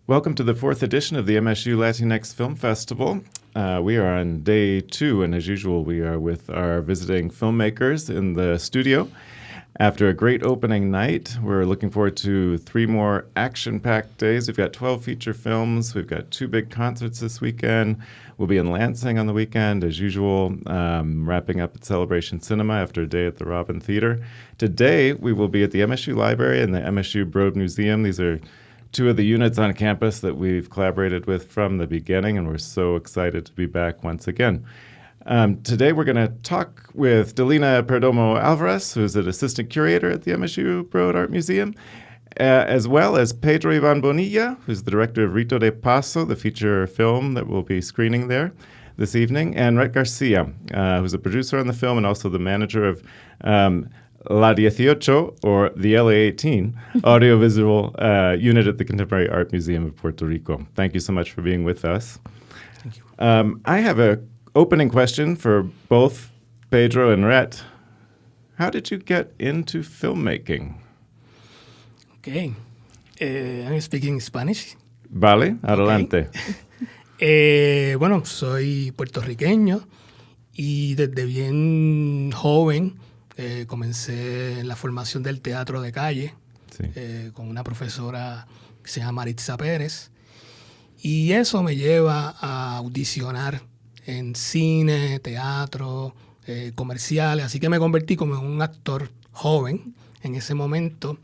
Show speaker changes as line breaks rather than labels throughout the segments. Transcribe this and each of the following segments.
Welcome to the fourth edition of the MSU Latinx Film Festival. We are on day 2, and as usual, we are with our visiting filmmakers in the studio. After a great opening night, we're looking forward to 3 more action-packed days. We've got 12 feature films. We've got 2 big concerts this weekend. We'll be in Lansing on the weekend, as usual, wrapping up at Celebration Cinema after a day at the Robin Theater. Today, we will be at the MSU Library and the MSU Broad Museum. These are 2 of the units on campus that we've collaborated with from the beginning, and we're so excited to be back once again. Today we're going to talk with Dalina Perdomo Álvarez, who's an assistant curator at the MSU Broad Art Museum, as well as Pedro Ivan Bonilla, who's the director of Rito de Paso, the feature film that we'll be screening there this evening, and Rhett García, who's a producer on the film and also the manager of La 18, or the LA18, audiovisual unit at the Contemporary Art Museum of Puerto Rico. Thank you so much for being with us.
Thank you.
I have an opening question for both Pedro and Rhett. How did you get into filmmaking?
Okay. I'm speaking Spanish.
Vale, adelante.
Okay. Bueno, soy puertorriqueño y desde bien joven comencé en la formación del teatro de calle, sí, con una profesora que se llama Maritza Pérez, y eso me lleva a audicionar en cine, teatro, comerciales, así que me convertí como en un actor joven en ese momento,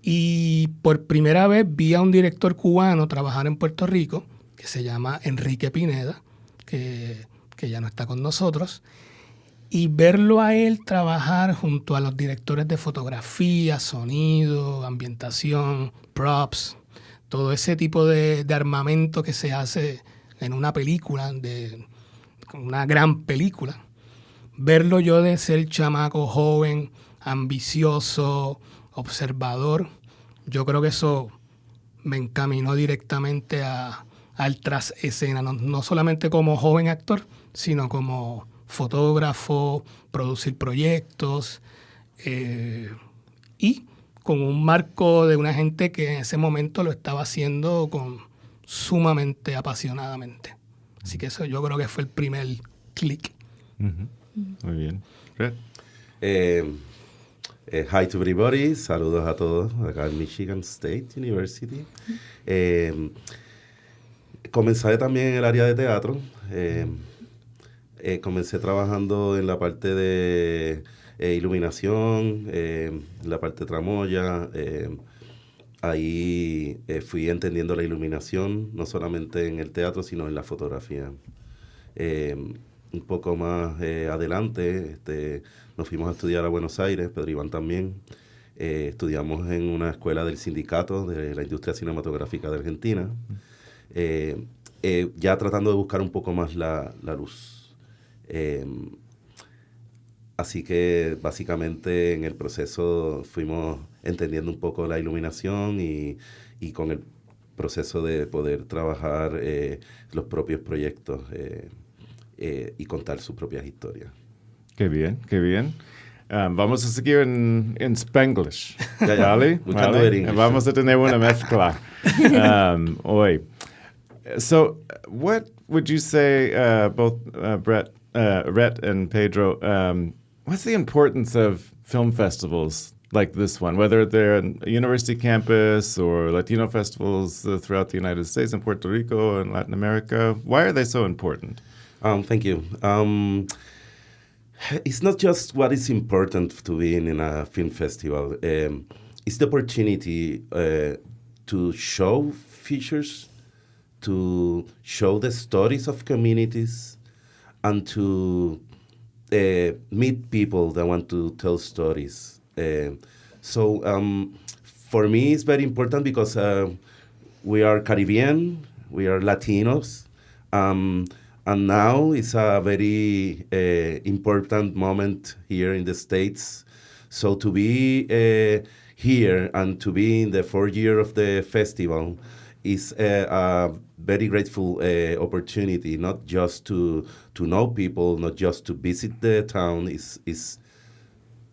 y por primera vez vi a un director cubano trabajar en Puerto Rico que se llama Enrique Pineda, que ya no está con nosotros. Y verlo a él trabajar junto a los directores de fotografía, sonido, ambientación, props, todo ese tipo de armamento que se hace en una película, una gran película. Verlo yo de ser chamaco joven, ambicioso, observador, yo creo que eso me encaminó directamente al tras escena, no solamente como joven actor, sino como fotógrafo, producir proyectos, y con un marco de una gente que en ese momento lo estaba haciendo sumamente apasionadamente. Así que eso yo creo que fue el primer clic.
Mm-hmm. Muy bien. Fred.
Hi to everybody, saludos a todos acá en Michigan State University. Comencé también en el área de teatro. Comencé trabajando en la parte de iluminación, la parte de tramoya. Ahí fui entendiendo la iluminación, no solamente en el teatro, sino en la fotografía. Un poco más adelante nos fuimos a estudiar a Buenos Aires, Pedro Iván también. Estudiamos en una escuela del sindicato de la industria cinematográfica de Argentina, ya tratando de buscar un poco más la luz. Así que básicamente en el proceso fuimos entendiendo un poco la iluminación y con el proceso de poder trabajar los propios proyectos y contar sus propias historias.
Qué bien, qué bien. Vamos a seguir en Spanglish. ¿Vale? ¿Vale? Vamos a tener una mezcla hoy. So, what would you say, both Rhett and Pedro, what's the importance of film festivals like this one, whether they're on a university campus or Latino festivals throughout the United States and Puerto Rico and Latin America? Why are they so important?
Thank you. It's not just what is important to be in a film festival. It's the opportunity to show features, to show the stories of communities, and to meet people that want to tell stories. So for me, it's very important because we are Caribbean, we are Latinos, and now it's a very important moment here in the States. So to be here and to be in the 4th year of the festival is a very grateful opportunity, not just to know people, not just to visit the town, is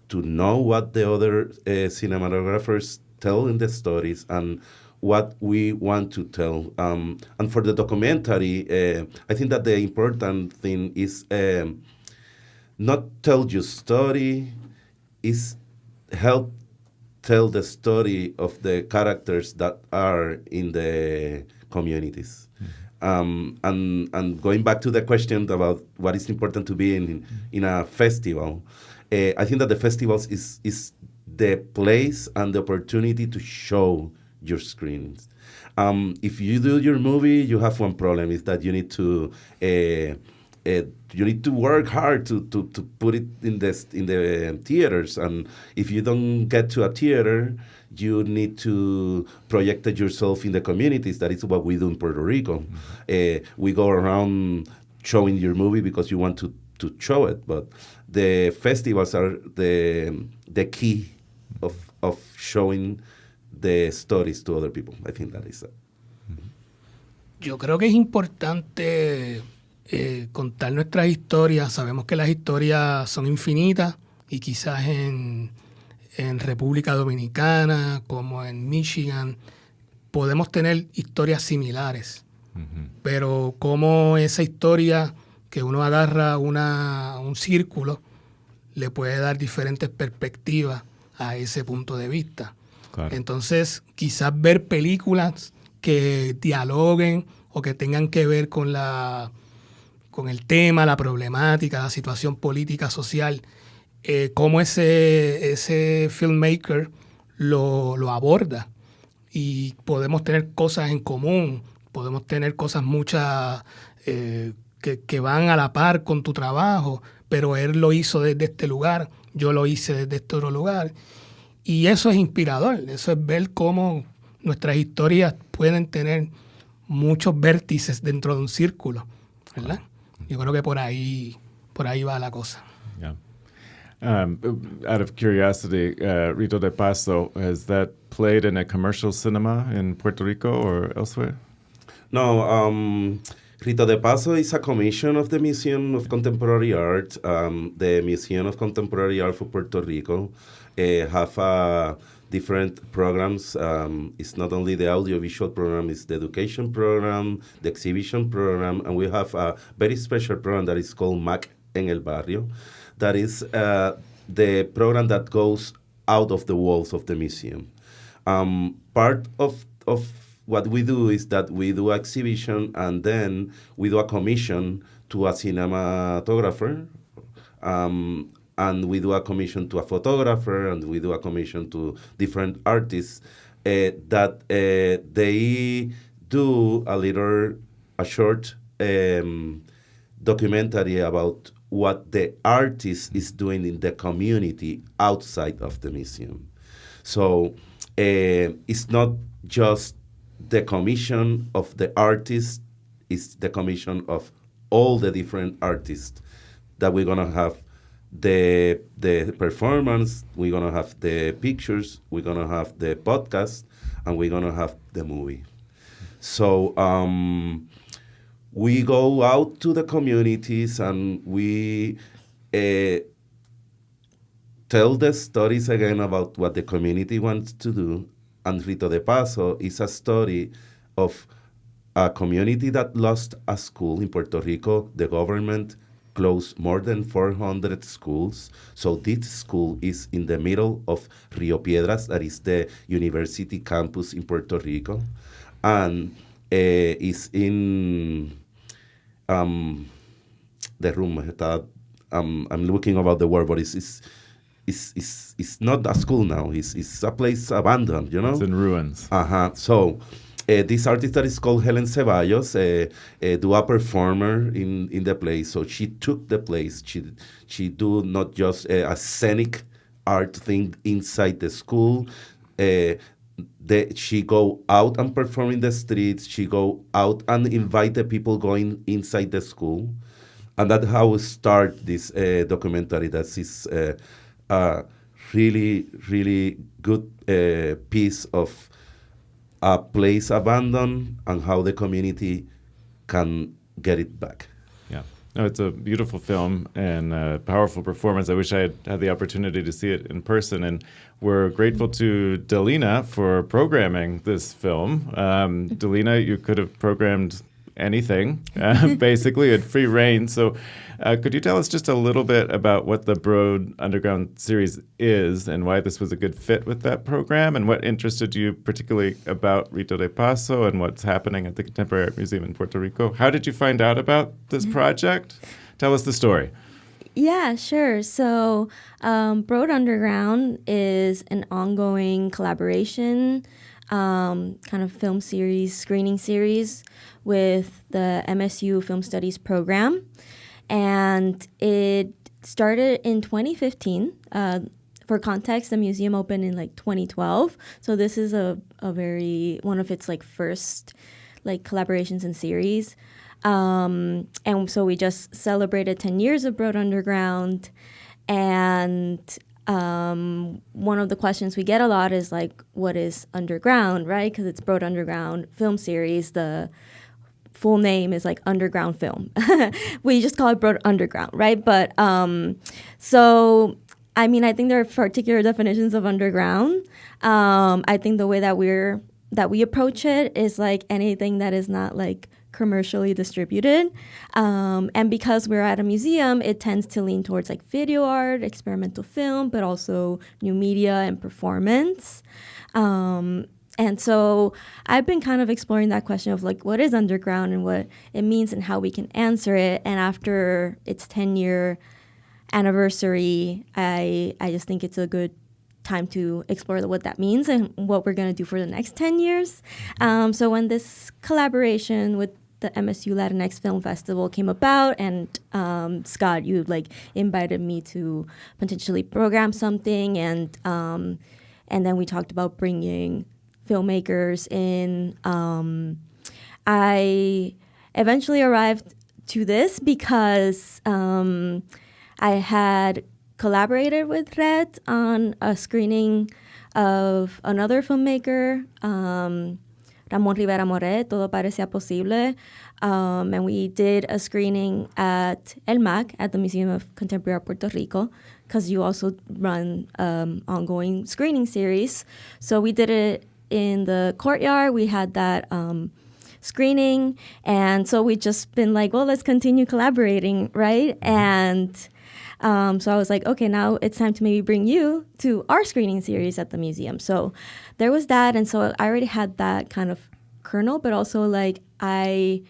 to know what the other cinematographers tell in the stories and what we want to tell. And for the documentary, I think that the important thing is not tell your story, is help tell the story of the characters that are in the communities. And going back to the question about what is important to be in a festival, I think that the festivals is the place and the opportunity to show your screens. If you do your movie, you have one problem, is that you need to work hard to put it in the theaters, and if you don't get to a theater, you need to project it yourself in the communities. That is what we do in Puerto Rico. We go around showing your movie because you want to show it, but the festivals are the key of showing the stories to other people. I think that is it.
Yo creo que es importante contar nuestras historias. Sabemos que las historias son infinitas y quizás en República Dominicana, como en Michigan, podemos tener historias similares. Pero como esa historia que uno agarra un círculo le puede dar diferentes perspectivas a ese punto de vista. Claro. Entonces, quizás ver películas que dialoguen o que tengan que ver con el tema, la problemática, la situación política, social, cómo ese filmmaker lo aborda. Y podemos tener cosas en común, podemos tener cosas muchas que van a la par con tu trabajo, pero él lo hizo desde este lugar, yo lo hice desde este otro lugar. Y eso es inspirador, eso es ver cómo nuestras historias pueden tener muchos vértices dentro de un círculo, ¿verdad? Yo creo que por ahí va la cosa.
Yeah. Out of curiosity, Rito de Paso, has that played in a commercial cinema in Puerto Rico or elsewhere?
No, Rito de Paso is a commission of the Museum of Contemporary Art. The Museum of Contemporary Art for Puerto Rico have different programs. It's not only the audiovisual program, it's the education program, the exhibition program, and we have a very special program that is called MAC en el Barrio. That is the program that goes out of the walls of the museum. Part of what we do is that we do exhibition, and then we do a commission to a cinematographer, and we do a commission to a photographer, and we do a commission to different artists that they do a short documentary about what the artist is doing in the community outside of the museum. So it's not just the commission of the artist, it's the commission of all the different artists that we're going to have the performance, we're going to have the pictures, we're going to have the podcast, and we're going to have the movie. So we go out to the communities and we tell the stories again about what the community wants to do. And Rito de Paso is a story of a community that lost a school in Puerto Rico. The government closed more than 400 schools. So this school is in the middle of Rio Piedras, that is the university campus in Puerto Rico. And is in the room. I'm looking about the word, but it's not a school now. It's a place abandoned, you know?
It's in ruins.
So this artist that is called Helen Ceballos do a performer in the place. So she took the place. She do not just a scenic art thing inside the school. She go out and perform in the streets. She go out and invite the people going inside the school. And that's how we start this documentary. That is a really, really good piece of a place abandoned and how the community can get it back.
Yeah. No, it's a beautiful film and a powerful performance. I wish I had the opportunity to see it in person. And we're grateful to Dalina for programming this film. Dalina, you could have programmed anything, basically, at free reign. So could you tell us just a little bit about what the Broad Underground series is and why this was a good fit with that program, and what interested you particularly about Rito de Paso and what's happening at the Contemporary Art Museum in Puerto Rico? How did you find out about this project? Tell us the story.
Yeah, sure. So Broad Underground is an ongoing collaboration, kind of film series, screening series with the MSU Film Studies program. And it started in 2015. For context, the museum opened in 2012. So this is a very, one of its first collaborations and series. And so we just celebrated 10 years of Broad Underground. And one of the questions we get a lot is what is underground, right? Because it's Broad Underground Film Series. The full name is Underground Film. We just call it Broad Underground, right? But so I mean, I think there are particular definitions of underground. I think the way that we approach it is anything that is not commercially distributed. And because we're at a museum, it tends to lean towards video art, experimental film, but also new media and performance. And so I've been kind of exploring that question of what is underground and what it means and how we can answer it. And after its 10-year anniversary, I just think it's a good time to explore what that means and what we're going to do for the next 10 years. So when this collaboration with the MSU Latinx Film Festival came about, and Scott, you invited me to potentially program something, and then we talked about bringing filmmakers in. I eventually arrived to this because I had collaborated with Rhett on a screening of another filmmaker, Ramon Rivera Moret, Todo Parecía Posible, and we did a screening at El MAC, at the Museum of Contemporary Art Puerto Rico, because you also run ongoing screening series. So we did it in the courtyard. We had that screening, and so we just been well, let's continue collaborating, right? And so I was okay, now it's time to maybe bring you to our screening series at the museum. So there was that, and so I already had that kind of kernel, but also I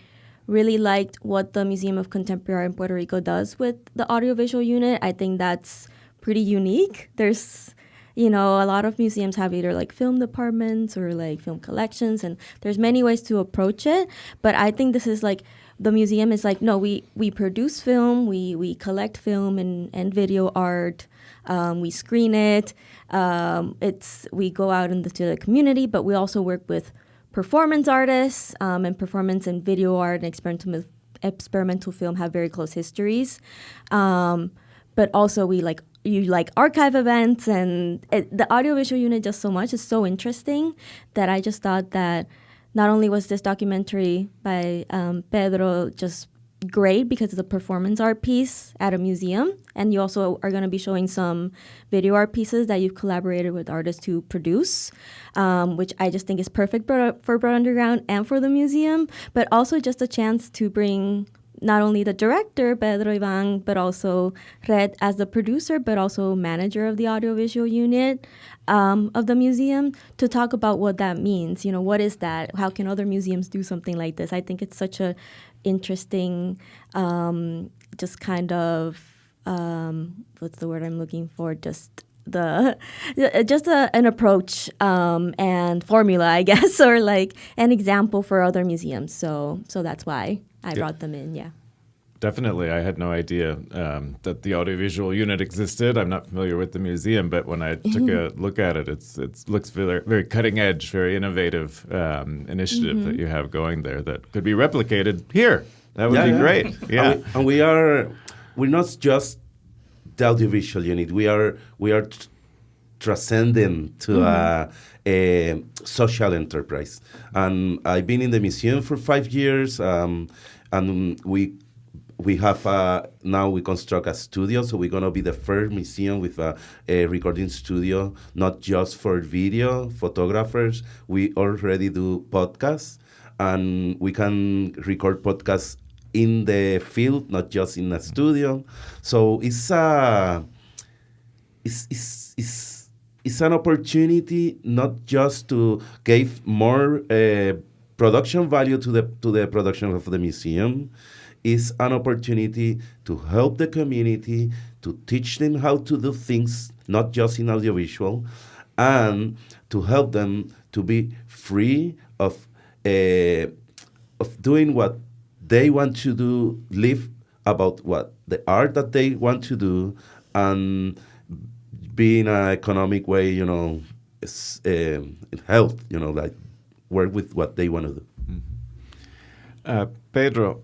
really liked what the Museum of Contemporary Art in Puerto Rico does with the audiovisual unit. I think that's pretty unique. There's a lot of museums have either film departments or film collections, and there's many ways to approach it. But I think this is the museum is no, we produce film, we collect film and video art, we screen it. We go out into the community, but we also work with performance artists, and performance and video art and experimental film have very close histories. But also you archive events, and the audiovisual unit does so much. It's so interesting that I just thought that not only was this documentary by Pedro just great because it's a performance art piece at a museum, and you also are going to be showing some video art pieces that you've collaborated with artists to produce, which I just think is perfect for Broad Underground and for the museum, but also just a chance to bring not only the director, Pedro Ivan, but also Rhett as the producer, but also manager of the audiovisual unit of the museum, to talk about what that means. What is that? How can other museums do something like this? I think it's such a interesting, just kind of, what's the word I'm looking for? Just an approach and formula, I guess, or an example for other museums. So that's why I brought them in, yeah.
Definitely. I had no idea that the audiovisual unit existed. I'm not familiar with the museum, but when I took a look at it, it looks very, very cutting edge, very innovative initiative that you have going there that could be replicated here. That would be great. Yeah.
And we're not just the audiovisual unit. We are transcending to a social enterprise. And I've been in the museum for 5 years, and we have now we construct a studio, so we're gonna be the first museum with a recording studio, not just for video photographers. We already do podcasts, and we can record podcasts in the field, not just in a studio. So it's an opportunity not just to give more production value to the production of the museum. It's an opportunity to help the community, to teach them how to do things, not just in audiovisual, and to help them to be free of doing what they want to do, live about what the art that they want to do, and be in an economic way, health, like work with what they want to do.
Pedro,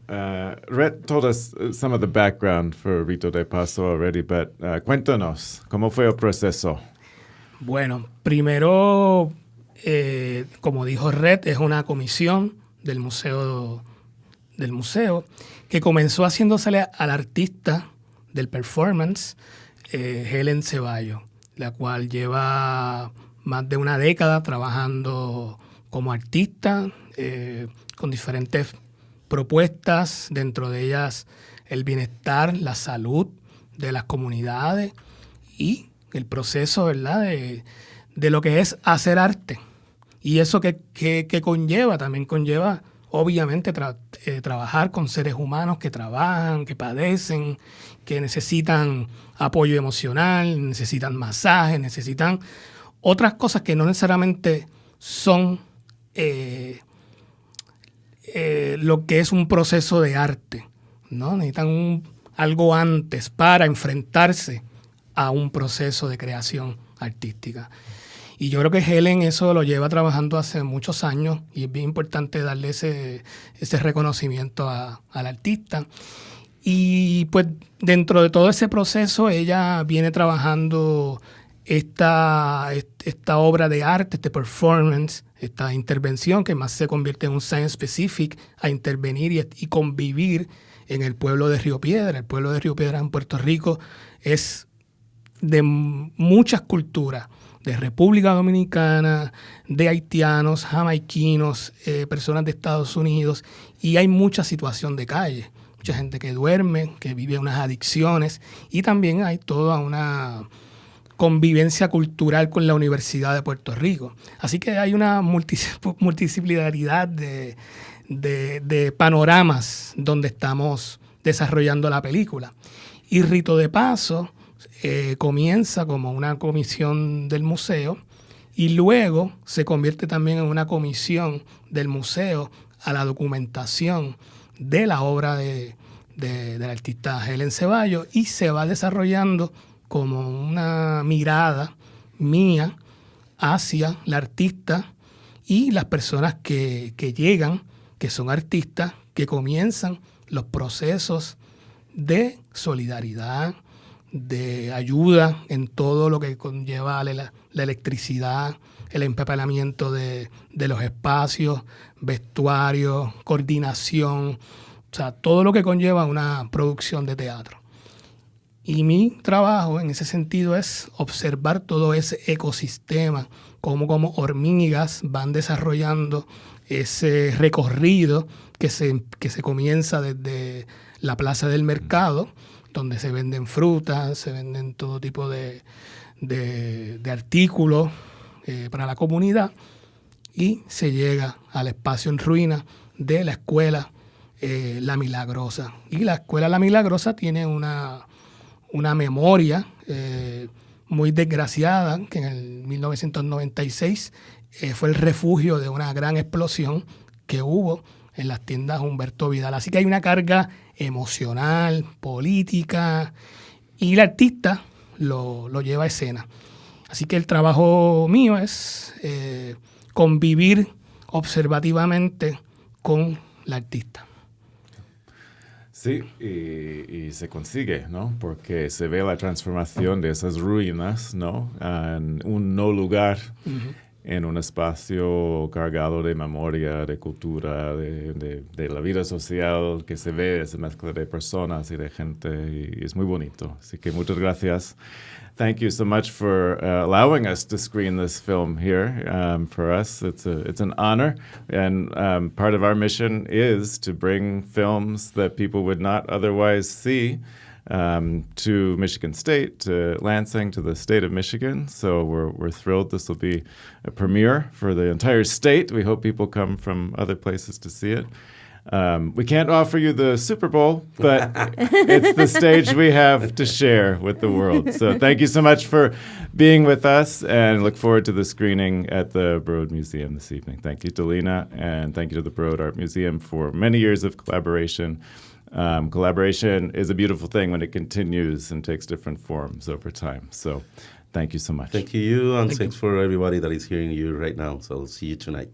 Rhett told us some of the background for Rito de Paso already, but cuéntanos, ¿cómo fue el proceso?
Bueno, primero, como dijo Rhett, es una comisión del museo que comenzó haciéndosele al artista del performance, Helen Ceballos, la cual lleva más de una década trabajando como artista, con diferentes propuestas, dentro de ellas el bienestar, la salud de las comunidades y el proceso, ¿verdad?, de lo que es hacer arte. Y eso que conlleva, también conlleva, obviamente, trabajar con seres humanos que trabajan, que padecen, que necesitan apoyo emocional, necesitan masaje, necesitan otras cosas que no necesariamente son lo que es un proceso de arte, ¿no? Necesitan algo antes para enfrentarse a un proceso de creación artística. Y yo creo que Helen eso lo lleva trabajando hace muchos años y es bien importante darle ese reconocimiento al artista. Y pues dentro de todo ese proceso ella viene trabajando esta obra de arte, este performance, esta intervención que más se convierte en un science specific a intervenir y convivir en el pueblo de Río Piedra. El pueblo de Río Piedra en Puerto Rico es de muchas culturas, de República Dominicana, de haitianos, jamaiquinos, personas de Estados Unidos, y hay mucha situación de calle, mucha gente que duerme, que vive unas adicciones, y también hay toda una convivencia cultural con la Universidad de Puerto Rico. Así que hay una multidisciplinaridad de panoramas donde estamos desarrollando la película. Y Rito de Paso comienza como una comisión del museo y luego se convierte también en una comisión del museo a la documentación de la obra de la artista Helen Ceballos, y se va desarrollando como una mirada mía hacia la artista y las personas que llegan, que son artistas, que comienzan los procesos de solidaridad, de ayuda en todo lo que conlleva la electricidad, el empapelamiento de los espacios, vestuarios, coordinación, o sea, todo lo que conlleva una producción de teatro. Y mi trabajo en ese sentido es observar todo ese ecosistema, cómo como hormigas van desarrollando ese recorrido que se comienza desde la plaza del mercado, donde se venden frutas, se venden todo tipo de artículos para la comunidad, y se llega al espacio en ruina de la escuela La Milagrosa. Y la escuela La Milagrosa tiene una memoria muy desgraciada, que en el 1996 fue el refugio de una gran explosión que hubo en las tiendas Humberto Vidal. Así que hay una carga emocional, política, y el artista lo lleva a escena. Así que el trabajo mío es convivir observativamente con la artista.
Sí, y se consigue, ¿no? Porque se ve la transformación de esas ruinas, ¿no? En un no lugar en un espacio cargado de memoria, de cultura, de la vida social que se ve, esa mezcla de personas y de gente, y es muy bonito. Así que muchas gracias. Thank you so much for allowing us to screen this film here. For us, it's an honor, and part of our mission is to bring films that people would not otherwise see to Michigan State, to Lansing, to the state of Michigan. So we're thrilled. This will be a premiere for the entire state. We hope people come from other places to see it. We can't offer you the Super Bowl, but it's the stage we have to share with the world. So thank you so much for being with us, and look forward to the screening at the Broad Museum this evening. Thank you, Dalina, and thank you to the Broad Art Museum for many years of collaboration. Collaboration is a beautiful thing when it continues and takes different forms over time. So thank you so much.
Thank you, and thanks for everybody that is hearing you right now. So see you tonight.